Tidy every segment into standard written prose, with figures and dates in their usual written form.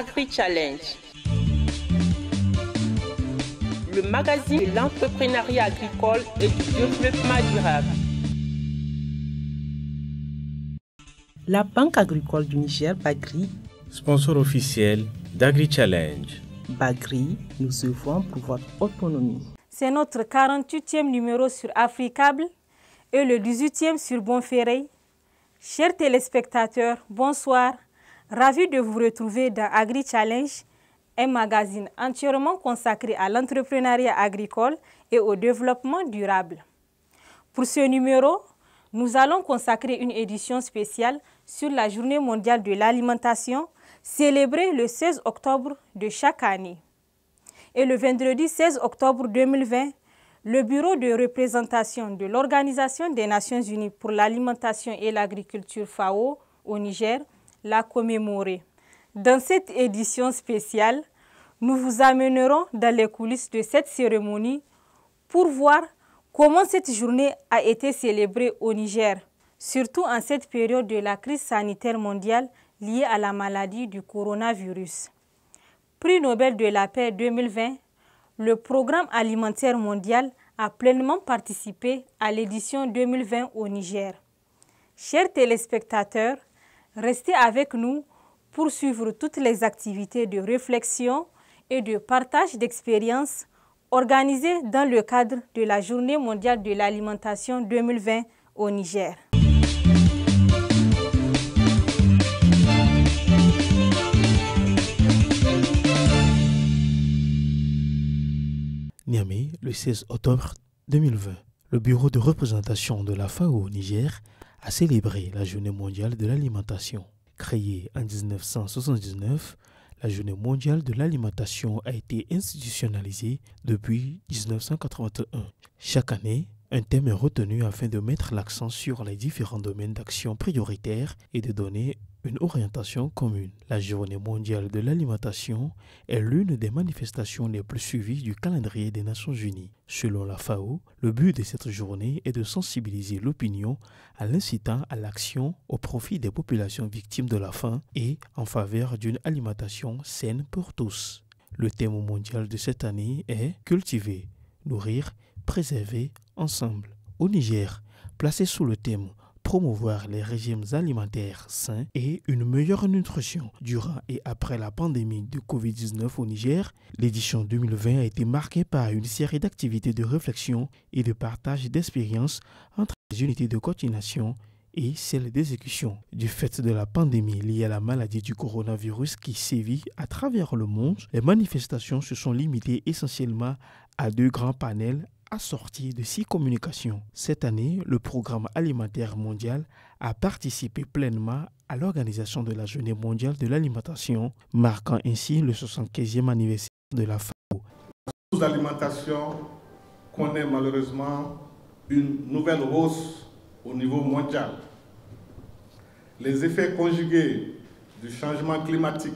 Agri-Challenge, le magazine de l'entrepreneuriat agricole et du développement durable. La Banque agricole du Niger, Bagri, sponsor officiel d'Agri-Challenge. Bagri, nous œuvrons pour votre autonomie. C'est notre 48e numéro sur Africable et le 18e sur Bonferré. Chers téléspectateurs, bonsoir. Ravi de vous retrouver dans Agri-Challenge, un magazine entièrement consacré à l'entrepreneuriat agricole et au développement durable. Pour ce numéro, nous allons consacrer une édition spéciale sur la Journée mondiale de l'alimentation, célébrée le 16 octobre de chaque année. Et le vendredi 16 octobre 2020, le Bureau de représentation de l'Organisation des Nations Unies pour l'alimentation et l'agriculture FAO au Niger l'a commémoré. Dans cette édition spéciale, nous vous amènerons dans les coulisses de cette cérémonie pour voir comment cette journée a été célébrée au Niger, surtout en cette période de la crise sanitaire mondiale liée à la maladie du coronavirus. Prix Nobel de la paix 2020, le Programme alimentaire mondial a pleinement participé à l'édition 2020 au Niger. Chers téléspectateurs, restez avec nous pour suivre toutes les activités de réflexion et de partage d'expériences organisées dans le cadre de la Journée mondiale de l'alimentation 2020 au Niger. Niamey, le 16 octobre 2020, le Bureau de représentation de la FAO au Niger a célébré la Journée mondiale de l'alimentation. Créée en 1979, la Journée mondiale de l'alimentation a été institutionnalisée depuis 1981. Chaque année, un thème est retenu afin de mettre l'accent sur les différents domaines d'action prioritaires et de donner une orientation commune. La Journée mondiale de l'alimentation est l'une des manifestations les plus suivies du calendrier des Nations Unies. Selon la FAO, le but de cette journée est de sensibiliser l'opinion en l'incitant à l'action au profit des populations victimes de la faim et en faveur d'une alimentation saine pour tous. Le thème mondial de cette année est « Cultiver, nourrir, préserver ensemble ». Au Niger, placé sous le thème promouvoir les régimes alimentaires sains et une meilleure nutrition durant et après la pandémie de Covid-19 au Niger, l'édition 2020 a été marquée par une série d'activités de réflexion et de partage d'expériences entre les unités de coordination et celles d'exécution. Du fait de la pandémie liée à la maladie du coronavirus qui sévit à travers le monde, les manifestations se sont limitées essentiellement à 2 grands panels assorti de 6 communications. Cette année, le Programme alimentaire mondial a participé pleinement à l'organisation de la Journée mondiale de l'alimentation, marquant ainsi le 75e anniversaire de la FAO. La sous-alimentation connaît malheureusement une nouvelle hausse au niveau mondial. Les effets conjugués du changement climatique,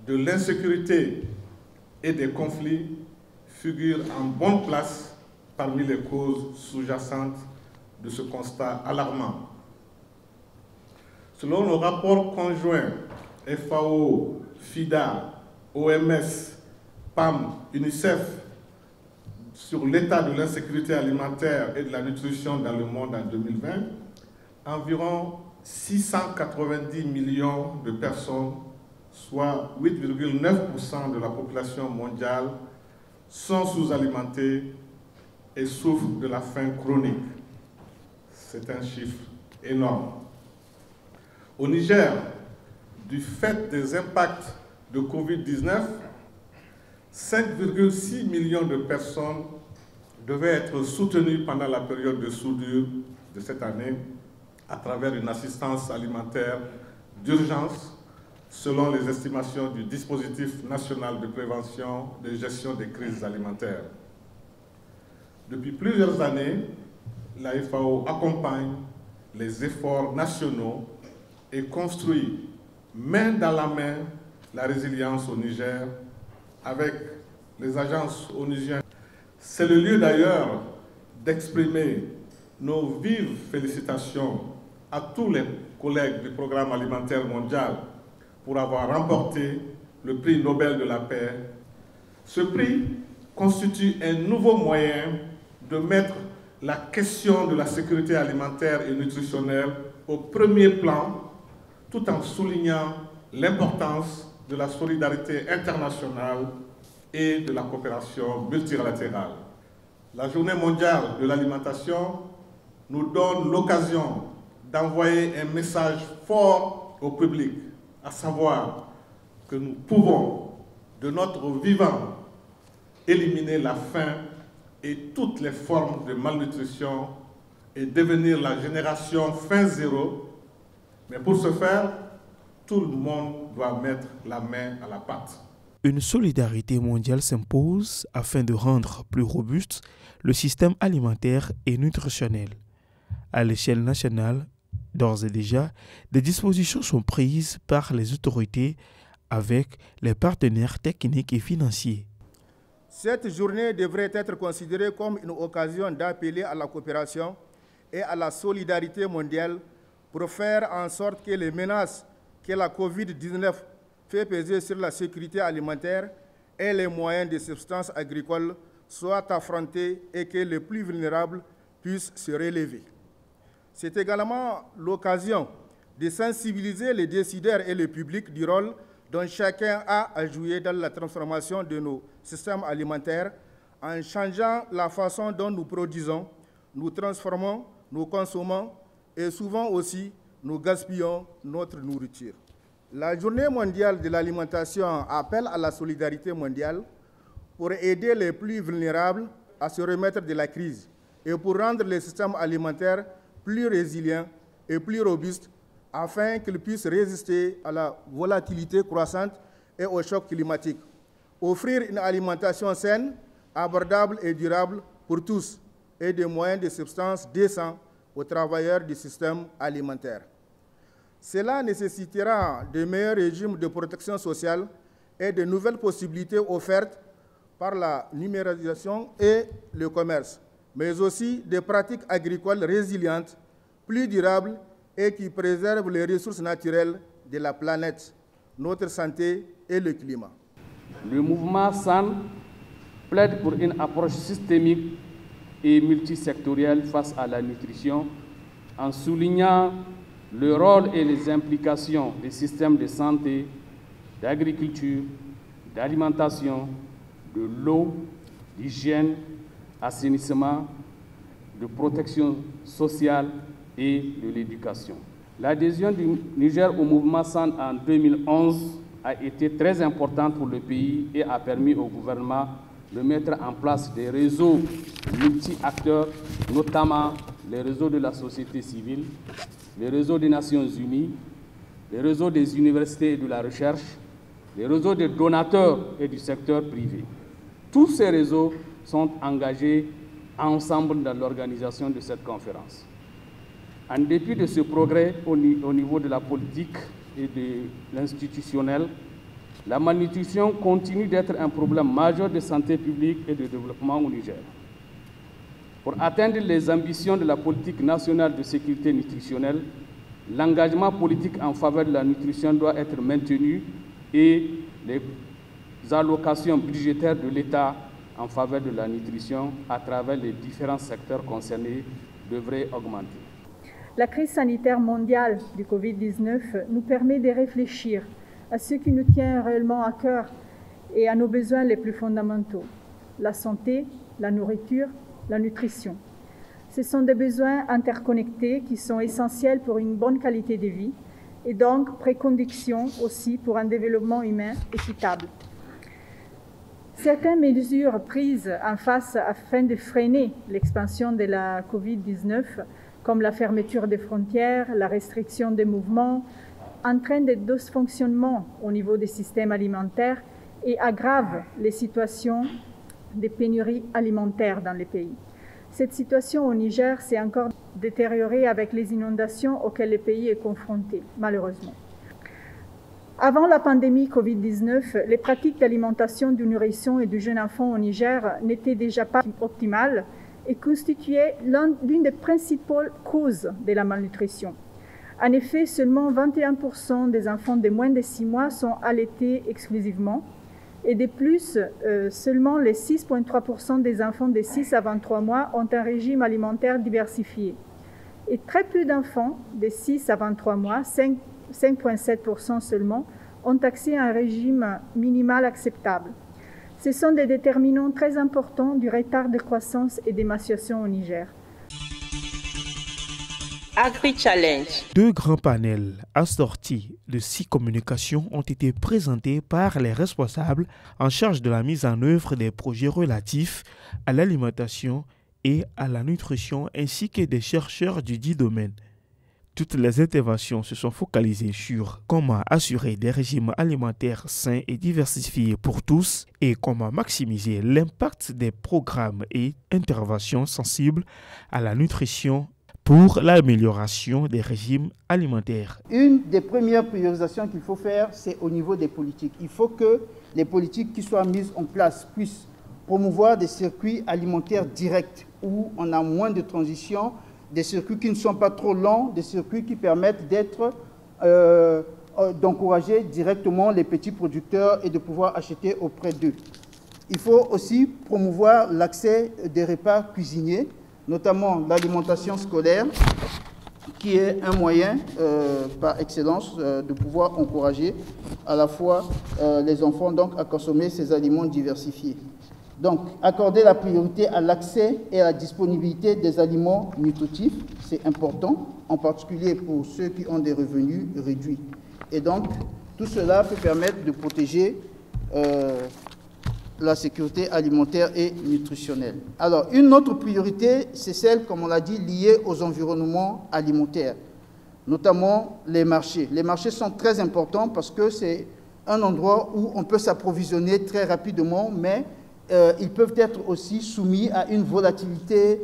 de l'insécurité et des conflits figurent en bonne place parmi les causes sous-jacentes de ce constat alarmant. Selon le rapport conjoint FAO, FIDA, OMS, PAM, UNICEF sur l'état de l'insécurité alimentaire et de la nutrition dans le monde en 2020, environ 690 millions de personnes, soit 8,9% de la population mondiale, sont sous-alimentées et souffrent de la faim chronique. C'est un chiffre énorme. Au Niger, du fait des impacts de Covid-19, 5,6 millions de personnes devaient être soutenues pendant la période de soudure de cette année à travers une assistance alimentaire d'urgence selon les estimations du dispositif national de prévention et de gestion des crises alimentaires. Depuis plusieurs années, la FAO accompagne les efforts nationaux et construit main dans la main la résilience au Niger avec les agences onusiennes. C'est le lieu d'ailleurs d'exprimer nos vives félicitations à tous les collègues du Programme alimentaire mondial pour avoir remporté le prix Nobel de la paix. Ce prix constitue un nouveau moyen de mettre la question de la sécurité alimentaire et nutritionnelle au premier plan, tout en soulignant l'importance de la solidarité internationale et de la coopération multilatérale. La Journée mondiale de l'alimentation nous donne l'occasion d'envoyer un message fort au public, à savoir que nous pouvons, de notre vivant, éliminer la faim et toutes les formes de malnutrition et devenir la génération faim zéro. Mais pour ce faire, tout le monde doit mettre la main à la pâte. Une solidarité mondiale s'impose afin de rendre plus robuste le système alimentaire et nutritionnel. À l'échelle nationale, d'ores et déjà, des dispositions sont prises par les autorités avec les partenaires techniques et financiers. Cette journée devrait être considérée comme une occasion d'appeler à la coopération et à la solidarité mondiale pour faire en sorte que les menaces que la COVID-19 fait peser sur la sécurité alimentaire et les moyens de substances agricoles soient affrontés et que les plus vulnérables puissent se relever. C'est également l'occasion de sensibiliser les décideurs et le public du rôle dont chacun a à jouer dans la transformation de nos systèmes alimentaires en changeant la façon dont nous produisons, nous transformons, nous consommons et souvent aussi nous gaspillons notre nourriture. La Journée mondiale de l'alimentation appelle à la solidarité mondiale pour aider les plus vulnérables à se remettre de la crise et pour rendre les systèmes alimentaires plus résilients et plus robustes afin qu'ils puissent résister à la volatilité croissante et au choc climatique. Offrir une alimentation saine, abordable et durable pour tous et des moyens de subsistance décents aux travailleurs du système alimentaire. Cela nécessitera de meilleurs régimes de protection sociale et de nouvelles possibilités offertes par la numérisation et le commerce, mais aussi des pratiques agricoles résilientes, plus durables et qui préservent les ressources naturelles de la planète, notre santé et le climat. Le mouvement SAN plaide pour une approche systémique et multisectorielle face à la nutrition en soulignant le rôle et les implications des systèmes de santé, d'agriculture, d'alimentation, de l'eau, d'hygiène, assainissement, de protection sociale et de l'éducation. L'adhésion du Niger au mouvement SAN en 2011 a été très importante pour le pays et a permis au gouvernement de mettre en place des réseaux multi-acteurs, notamment les réseaux de la société civile, les réseaux des Nations Unies, les réseaux des universités et de la recherche, les réseaux des donateurs et du secteur privé. Tous ces réseaux sont engagés ensemble dans l'organisation de cette conférence. En dépit de ce progrès au niveau de la politique et de l'institutionnel, la malnutrition continue d'être un problème majeur de santé publique et de développement au Niger. Pour atteindre les ambitions de la politique nationale de sécurité nutritionnelle, l'engagement politique en faveur de la nutrition doit être maintenu et les allocations budgétaires de l'État en faveur de la nutrition à travers les différents secteurs concernés devraient augmenter. La crise sanitaire mondiale du Covid-19 nous permet de réfléchir à ce qui nous tient réellement à cœur et à nos besoins les plus fondamentaux, la santé, la nourriture, la nutrition. Ce sont des besoins interconnectés qui sont essentiels pour une bonne qualité de vie et donc préconditions aussi pour un développement humain équitable. Certaines mesures prises en face afin de freiner l'expansion de la Covid-19, comme la fermeture des frontières, la restriction des mouvements, entraînent des dysfonctionnements au niveau des systèmes alimentaires et aggravent les situations de pénurie alimentaire dans les pays. Cette situation au Niger s'est encore détériorée avec les inondations auxquelles le pays est confronté, malheureusement. Avant la pandémie Covid-19, les pratiques d'alimentation du nourrisson et du jeune enfant au Niger n'étaient déjà pas optimales et constituaient l'une des principales causes de la malnutrition. En effet, seulement 21% des enfants de moins de 6 mois sont allaités exclusivement. Et de plus, seulement les 6,3% des enfants de 6 à 23 mois ont un régime alimentaire diversifié. Et très peu d'enfants de 6 à 23 mois, 5,7% seulement, ont accès à un régime minimal acceptable. Ce sont des déterminants très importants du retard de croissance et d'émaciation au Niger. Agri-Challenge. 2 grands panels assortis de 6 communications ont été présentés par les responsables en charge de la mise en œuvre des projets relatifs à l'alimentation et à la nutrition ainsi que des chercheurs du dit domaine. Toutes les interventions se sont focalisées sur comment assurer des régimes alimentaires sains et diversifiés pour tous et comment maximiser l'impact des programmes et interventions sensibles à la nutrition pour l'amélioration des régimes alimentaires. Une des premières priorisations qu'il faut faire, c'est au niveau des politiques. Il faut que les politiques qui soient mises en place puissent promouvoir des circuits alimentaires directs où on a moins de transition, des circuits qui ne sont pas trop longs, des circuits qui permettent d'encourager directement les petits producteurs et de pouvoir acheter auprès d'eux. Il faut aussi promouvoir l'accès des repas cuisinés, notamment l'alimentation scolaire, qui est un moyen par excellence de pouvoir encourager à la fois les enfants donc, à consommer ces aliments diversifiés. Donc, accorder la priorité à l'accès et à la disponibilité des aliments nutritifs, c'est important, en particulier pour ceux qui ont des revenus réduits. Et donc, tout cela peut permettre de protéger la sécurité alimentaire et nutritionnelle. Alors, une autre priorité, c'est celle, comme on l'a dit, liée aux environnements alimentaires, notamment les marchés. Les marchés sont très importants parce que c'est un endroit où on peut s'approvisionner très rapidement, mais ils peuvent être aussi soumis à une volatilité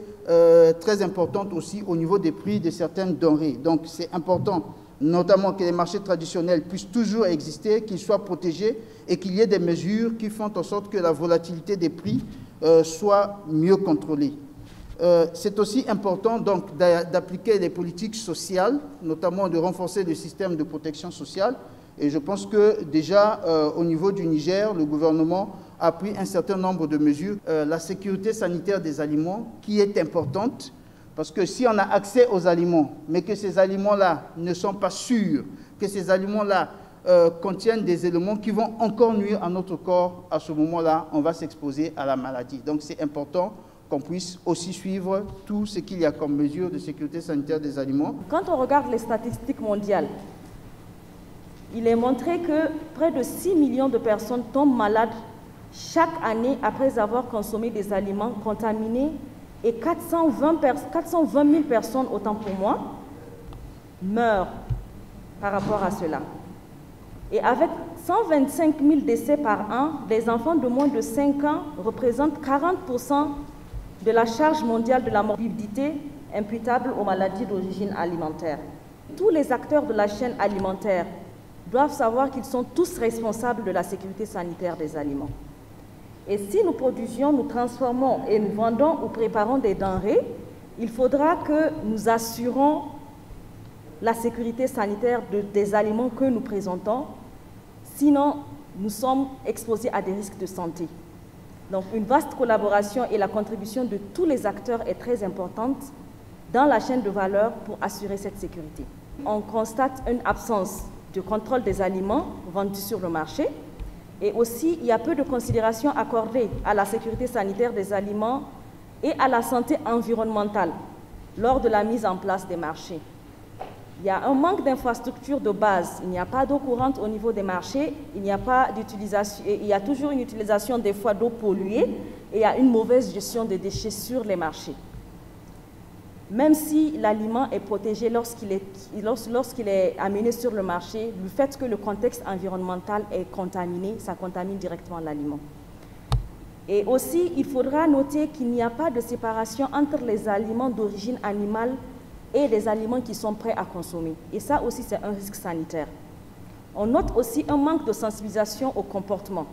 très importante aussi au niveau des prix de certaines denrées. Donc, c'est important notamment que les marchés traditionnels puissent toujours exister, qu'ils soient protégés et qu'il y ait des mesures qui font en sorte que la volatilité des prix soit mieux contrôlée. C'est aussi important donc d'appliquer les politiques sociales, notamment de renforcer le système de protection sociale. Et je pense que déjà au niveau du Niger, le gouvernement a pris un certain nombre de mesures. La sécurité sanitaire des aliments qui est importante, parce que si on a accès aux aliments, mais que ces aliments-là ne sont pas sûrs, que ces aliments-là contiennent des éléments qui vont encore nuire à notre corps, à ce moment-là, on va s'exposer à la maladie. Donc c'est important qu'on puisse aussi suivre tout ce qu'il y a comme mesures de sécurité sanitaire des aliments. Quand on regarde les statistiques mondiales, il est montré que près de 6 millions de personnes tombent malades chaque année après avoir consommé des aliments contaminés et 420 000 personnes, autant pour moi, meurent par rapport à cela. Et avec 125 000 décès par an, les enfants de moins de 5 ans représentent 40% de la charge mondiale de la morbidité imputable aux maladies d'origine alimentaire. Tous les acteurs de la chaîne alimentaire doivent savoir qu'ils sont tous responsables de la sécurité sanitaire des aliments. Et si nous produisions, nous transformons et nous vendons ou préparons des denrées, il faudra que nous assurons la sécurité sanitaire des aliments que nous présentons. Sinon, nous sommes exposés à des risques de santé. Donc, une vaste collaboration et la contribution de tous les acteurs est très importante dans la chaîne de valeur pour assurer cette sécurité. On constate une absence de contrôle des aliments vendus sur le marché. Et aussi, il y a peu de considération accordée à la sécurité sanitaire des aliments et à la santé environnementale lors de la mise en place des marchés. Il y a un manque d'infrastructures de base. Il n'y a pas d'eau courante au niveau des marchés. Il n'y a pas d'utilisation. Il y a toujours une utilisation des fois d'eau polluée et il y a une mauvaise gestion des déchets sur les marchés. Même si l'aliment est protégé lorsqu'il est amené sur le marché, le fait que le contexte environnemental est contaminé, ça contamine directement l'aliment. Et aussi, il faudra noter qu'il n'y a pas de séparation entre les aliments d'origine animale et les aliments qui sont prêts à consommer. Et ça aussi, c'est un risque sanitaire. On note aussi un manque de sensibilisation au comportement.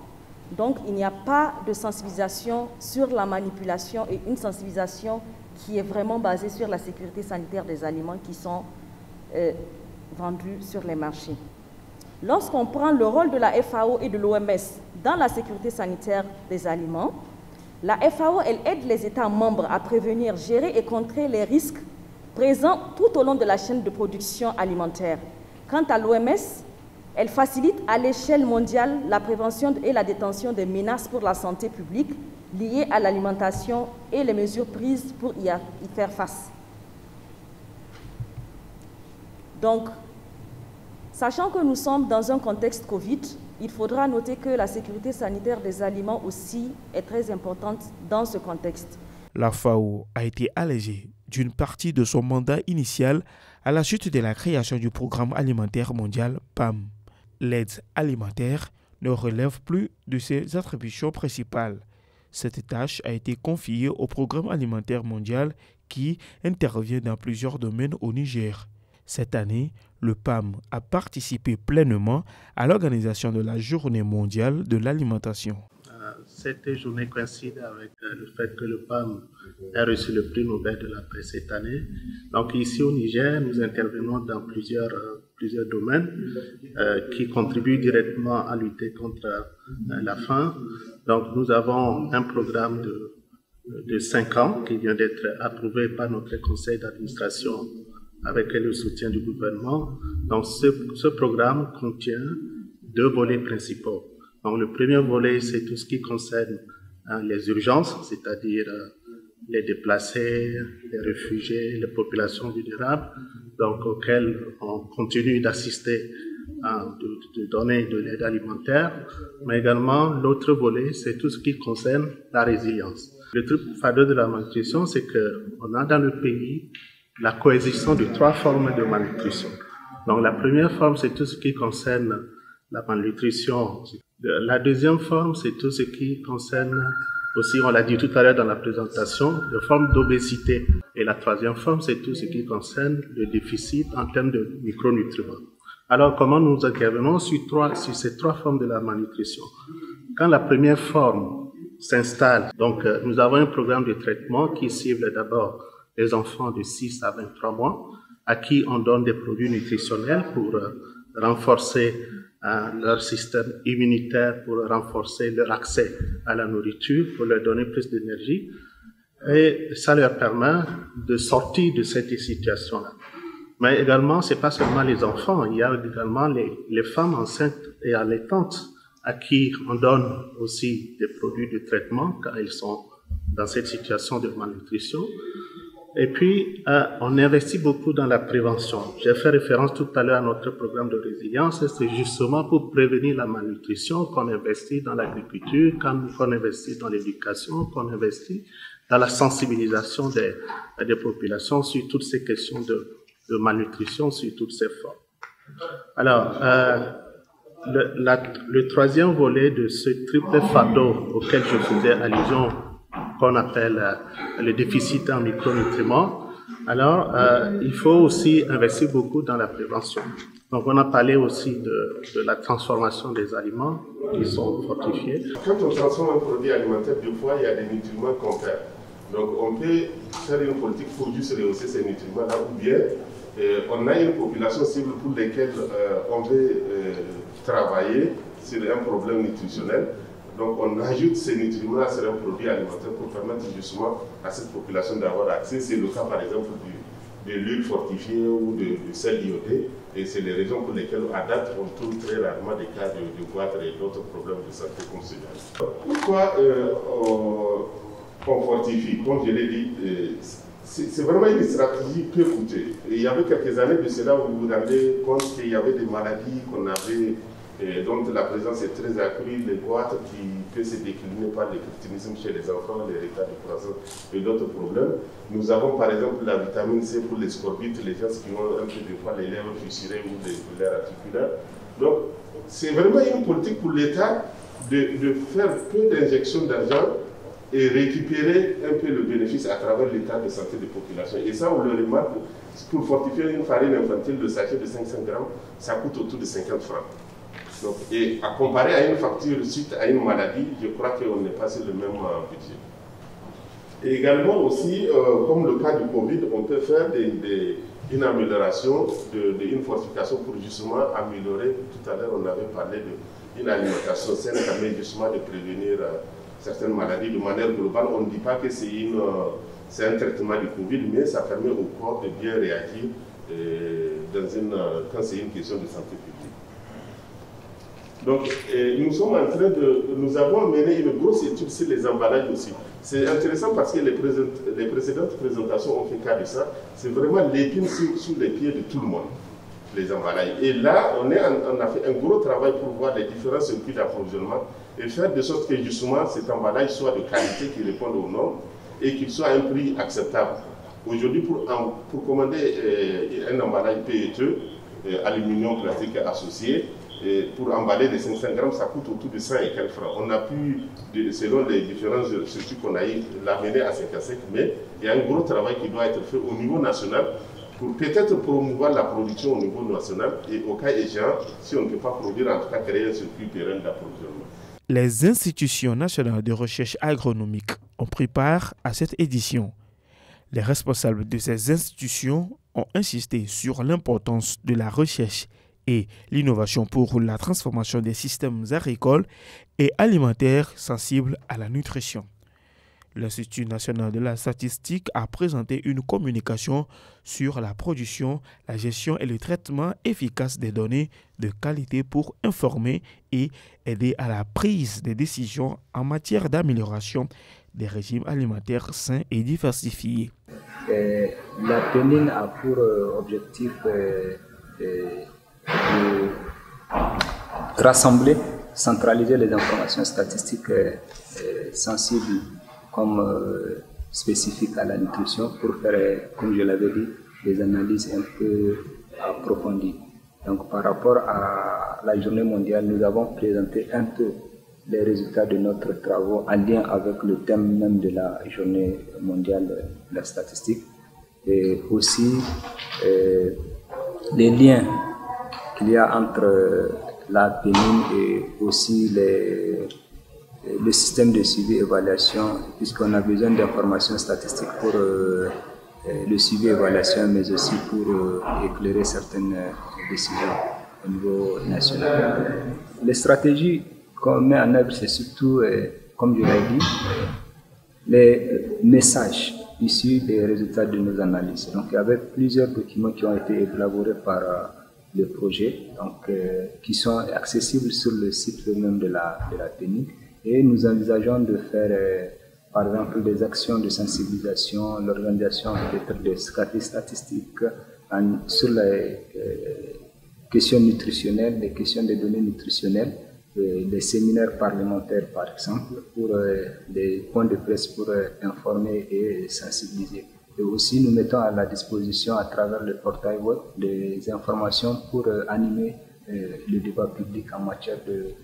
Donc, il n'y a pas de sensibilisation sur la manipulation et une sensibilisation qui est vraiment basée sur la sécurité sanitaire des aliments qui sont vendus sur les marchés. Lorsqu'on prend le rôle de la FAO et de l'OMS dans la sécurité sanitaire des aliments, la FAO, elle aide les États membres à prévenir, gérer et contrer les risques présents tout au long de la chaîne de production alimentaire. Quant à l'OMS, elle facilite à l'échelle mondiale la prévention et la détection des menaces pour la santé publique liées à l'alimentation et les mesures prises pour y faire face. Donc, sachant que nous sommes dans un contexte Covid, il faudra noter que la sécurité sanitaire des aliments aussi est très importante dans ce contexte. La FAO a été allégée d'une partie de son mandat initial à la suite de la création du Programme alimentaire mondial PAM. L'aide alimentaire ne relève plus de ses attributions principales. Cette tâche a été confiée au Programme alimentaire mondial qui intervient dans plusieurs domaines au Niger. Cette année, le PAM a participé pleinement à l'organisation de la Journée mondiale de l'alimentation. Cette journée coïncide avec le fait que le PAM a reçu le prix Nobel de la paix cette année. Donc ici au Niger, nous intervenons dans plusieurs domaines qui contribuent directement à lutter contre la faim. Donc nous avons un programme de 5 ans qui vient d'être approuvé par notre conseil d'administration avec le soutien du gouvernement. Donc ce programme contient 2 volets principaux. Donc le premier volet, c'est tout ce qui concerne les urgences, c'est-à-dire les déplacés, les réfugiés, les populations vulnérables, donc auxquelles on continue d'assister, de donner de l'aide alimentaire. Mais également, l'autre volet, c'est tout ce qui concerne la résilience. Le truc fardeau de la malnutrition, c'est qu'on a dans le pays la coexistence de 3 formes de malnutrition. Donc la première forme, c'est tout ce qui concerne la malnutrition. La deuxième forme, c'est tout ce qui concerne aussi, on l'a dit tout à l'heure dans la présentation, les formes d'obésité. Et la troisième forme, c'est tout ce qui concerne le déficit en termes de micronutriments. Alors, comment nous intervenons sur ces 3 formes de la malnutrition? Quand la première forme s'installe, donc nous avons un programme de traitement qui cible d'abord les enfants de 6 à 23 mois, à qui on donne des produits nutritionnels pour renforcer leur système immunitaire, pour renforcer leur accès à la nourriture, pour leur donner plus d'énergie. Et ça leur permet de sortir de cette situation-là. Mais également, c'est pas seulement les enfants, il y a également les femmes enceintes et allaitantes à qui on donne aussi des produits de traitement quand elles sont dans cette situation de malnutrition. Et puis, on investit beaucoup dans la prévention. J'ai fait référence tout à l'heure à notre programme de résilience. C'est justement pour prévenir la malnutrition qu'on investit dans l'agriculture, qu'on investit dans l'éducation, qu'on investit dans la sensibilisation des populations sur toutes ces questions de malnutrition, sur toutes ces formes. Alors, le troisième volet de ce triple fardeau auquel je faisais allusion, qu'on appelle le déficit en micronutriments. Alors, il faut aussi investir beaucoup dans la prévention. Donc, on a parlé aussi de la transformation des aliments qui sont fortifiés. Quand on transforme un produit alimentaire, des fois, il y a des nutriments qu'on perd. Donc, on peut faire une politique pour juste rehausser ces nutriments-là, ou bien on a une population cible pour laquelle on veut travailler sur un problème nutritionnel. Donc on ajoute ces nutriments sur un produit alimentaire pour permettre justement à cette population d'avoir accès. C'est le cas par exemple de l'huile fortifiée ou du sel iodé. Et c'est les raisons pour lesquelles à date on trouve très rarement des cas de goitre et d'autres problèmes de santé comme celui-là. Pourquoi on fortifie? Comme je l'ai dit, c'est vraiment une stratégie peu coûteuse. Il y avait quelques années de cela où vous vous rendez compte qu'il y avait des maladies qu'on avait, dont la présence est très accrue, les goitres qui peuvent se décliner par l'écryptinisme chez les enfants, les retards de croissance et d'autres problèmes. Nous avons par exemple la vitamine C pour les scorbutes, les gens qui ont un peu de fois les lèvres fissurées ou des douleurs articulaires. Donc c'est vraiment une politique pour l'État de faire peu d'injections d'argent et récupérer un peu le bénéfice à travers l'état de santé des populations. Et ça, on le remarque, pour fortifier une farine infantile, le sachet de 500 grammes, ça coûte autour de 50 francs. Donc, et à comparer à une facture suite à une maladie, je crois qu'on n'est pas sur le même budget. Et également aussi, comme le cas du Covid, on peut faire une amélioration, une fortification pour justement améliorer. Tout à l'heure, on avait parlé d'une alimentation saine qui permet justement de prévenir certaines maladies de manière globale. On ne dit pas que c'est un traitement du Covid, mais ça permet au corps de bien réagir quand c'est une question de santé publique. Donc, nous avons mené une grosse étude sur les emballages aussi. C'est intéressant parce que les précédentes présentations ont fait cas de ça. C'est vraiment l'épine sous les pieds de tout le monde, les emballages. Et là, on a fait un gros travail pour voir les différents circuits d'approvisionnement et faire de sorte que justement cet emballage soit de qualité, qui réponde aux normes et qu'il soit à un prix acceptable. Aujourd'hui, pour commander un emballage PET, aluminium, plastique associé, pour emballer des 500 grammes, ça coûte autour de 100 et quelques francs. On a pu, selon les différents circuits qu'on a eu, l'amener à 55, mais il y a un gros travail qui doit être fait au niveau national pour peut-être promouvoir la production au niveau national et au cas échéant, si on ne peut pas produire, en tout cas créer un circuit pérenne d'approvisionnement. Les institutions nationales de recherche agronomique ont pris part à cette édition. Les responsables de ces institutions ont insisté sur l'importance de la recherche et l'innovation pour la transformation des systèmes agricoles et alimentaires sensibles à la nutrition. L'Institut national de la statistique a présenté une communication sur la production, la gestion et le traitement efficace des données de qualité pour informer et aider à la prise des décisions en matière d'amélioration des régimes alimentaires sains et diversifiés. La PNIN a pour objectif de rassembler, centraliser les informations statistiques sensibles comme spécifiques à la nutrition pour faire, comme je l'avais dit, des analyses un peu approfondies. Donc par rapport à la journée mondiale, nous avons présenté un peu les résultats de notre travaux en lien avec le thème même de la journée mondiale de la statistique et aussi les liens qu'il y a entre la PNIN et aussi le système de suivi et évaluation, puisqu'on a besoin d'informations statistiques pour le suivi et évaluation, mais aussi pour éclairer certaines décisions au niveau national. Les stratégies qu'on met en œuvre, c'est surtout, comme je l'ai dit, les messages issus des résultats de nos analyses. Donc il y avait plusieurs documents qui ont été élaborés par le projet, donc, qui sont accessibles sur le site même de la PNIN. Et nous envisageons de faire, par exemple, des actions de sensibilisation, l'organisation peut-être des statistiques sur les questions nutritionnelles, les questions des données nutritionnelles, des séminaires parlementaires, par exemple, pour des points de presse pour informer et sensibiliser. Et aussi, nous mettons à la disposition, à travers le portail web, des informations pour animer le débat public en matière de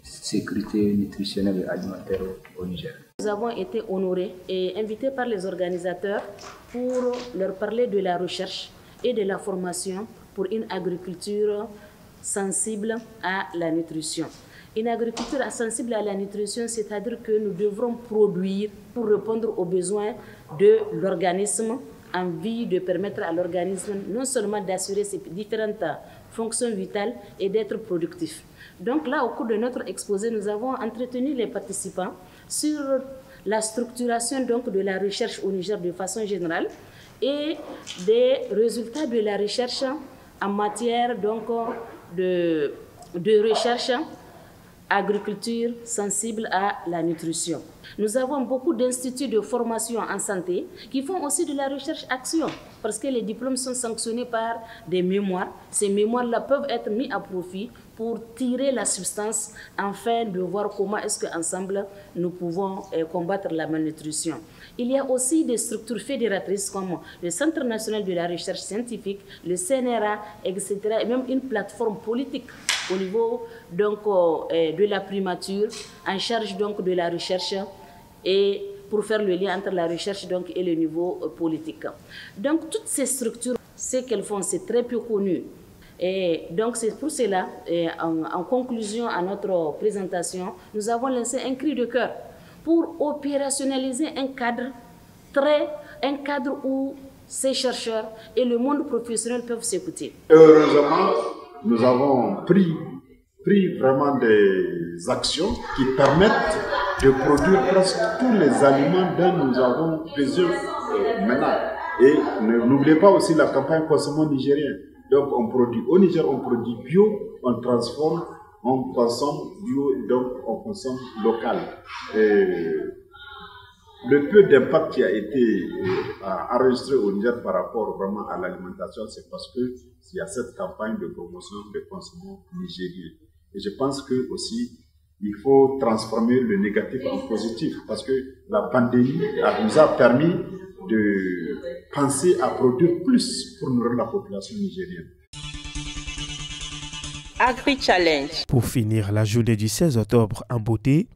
sécurité nutritionnelle et alimentaire au Niger. Nous avons été honorés et invités par les organisateurs pour leur parler de la recherche et de la formation pour une agriculture sensible à la nutrition. Une agriculture sensible à la nutrition, c'est-à-dire que nous devrons produire pour répondre aux besoins de l'organisme en vue de permettre à l'organisme non seulement d'assurer ses différentes fonctions vitales et d'être productif. Donc là, au cours de notre exposé, nous avons entretenu les participants sur la structuration donc, de la recherche au Niger de façon générale et des résultats de la recherche en matière donc, de recherche agriculture sensible à la nutrition. Nous avons beaucoup d'instituts de formation en santé qui font aussi de la recherche-action parce que les diplômes sont sanctionnés par des mémoires. Ces mémoires-là peuvent être mis à profit pour tirer la substance afin de voir comment est-ce qu'ensemble nous pouvons combattre la malnutrition. Il y a aussi des structures fédératrices comme le Centre national de la recherche scientifique, le CNRA, etc. et même une plateforme politique au niveau donc, de la primature en charge donc, de la recherche et pour faire le lien entre la recherche donc, et le niveau politique. Donc toutes ces structures, ce qu'elles font, c'est très peu connu. Et donc c'est pour cela, en conclusion à notre présentation, nous avons lancé un cri de cœur pour opérationnaliser un cadre où ces chercheurs et le monde professionnel peuvent s'écouter. Heureusement, nous avons pris vraiment des actions qui permettent de produire presque tous les aliments dont nous avons besoin maintenant. Et n'oubliez pas aussi la campagne Consommons nigérien. Donc on produit au Niger, on produit bio, on transforme, on consomme bio, donc on consomme local. Et le peu d'impact qui a été enregistré au Niger par rapport vraiment à l'alimentation, c'est parce qu'il y a cette campagne de promotion de Consommons nigérien. Et je pense que aussi il faut transformer le négatif en positif parce que la pandémie nous a permis de penser à produire plus pour nourrir la population nigérienne. Agri-Challenge. Pour finir la journée du 16 octobre en beauté,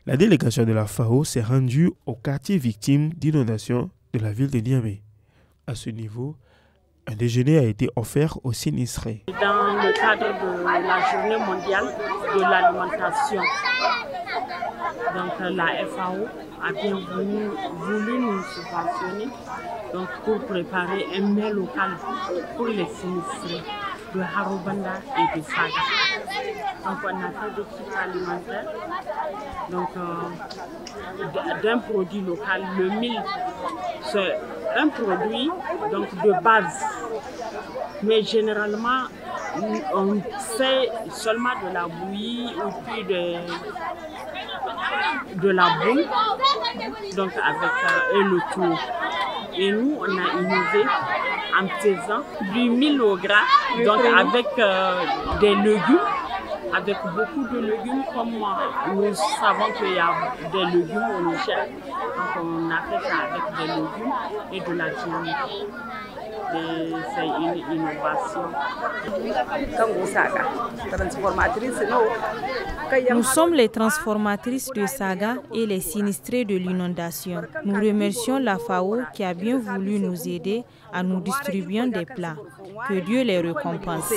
la délégation de la FAO s'est rendue au quartier victime d'inondation de la ville de Niamey. À ce niveau, un déjeuner a été offert aux sinistrés. Dans le cadre de la journée mondiale de l'alimentation, donc la FAO a bien voulu nous subventionner pour préparer un mets local pour les sinistrés de Harubanda et de Saga. Donc on a fait des kits alimentaires d'un produit local. Le mil, c'est un produit de base. Mais généralement, on fait seulement de la bouillie ou puis de la boule, et le tout. Et nous, on a innové en faisant du mil au gras, avec des légumes, avec beaucoup de légumes, comme nous savons qu'il y a des légumes au Niger. Donc on a fait ça avec des légumes et de la viande. C'est une innovation. Nous sommes les transformatrices de Saga et les sinistrés de l'inondation. Nous remercions la FAO qui a bien voulu nous aider en nous distribuant des plats. Que Dieu les récompense.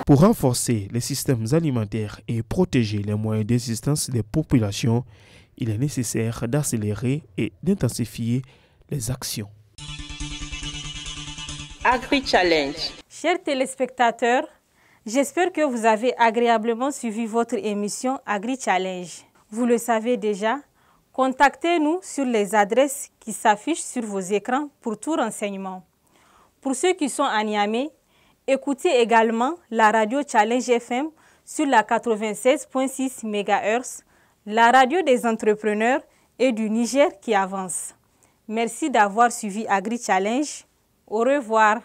Pour renforcer les systèmes alimentaires et protéger les moyens d'existence des populations, il est nécessaire d'accélérer et d'intensifier les actions. Agri-Challenge. Chers téléspectateurs, j'espère que vous avez agréablement suivi votre émission Agri-Challenge. Vous le savez déjà, contactez-nous sur les adresses qui s'affichent sur vos écrans pour tout renseignement. Pour ceux qui sont à Niamey, écoutez également la radio Challenge FM sur la 96.6 MHz, la radio des entrepreneurs et du Niger qui avance. Merci d'avoir suivi Agri-Challenge. Au revoir.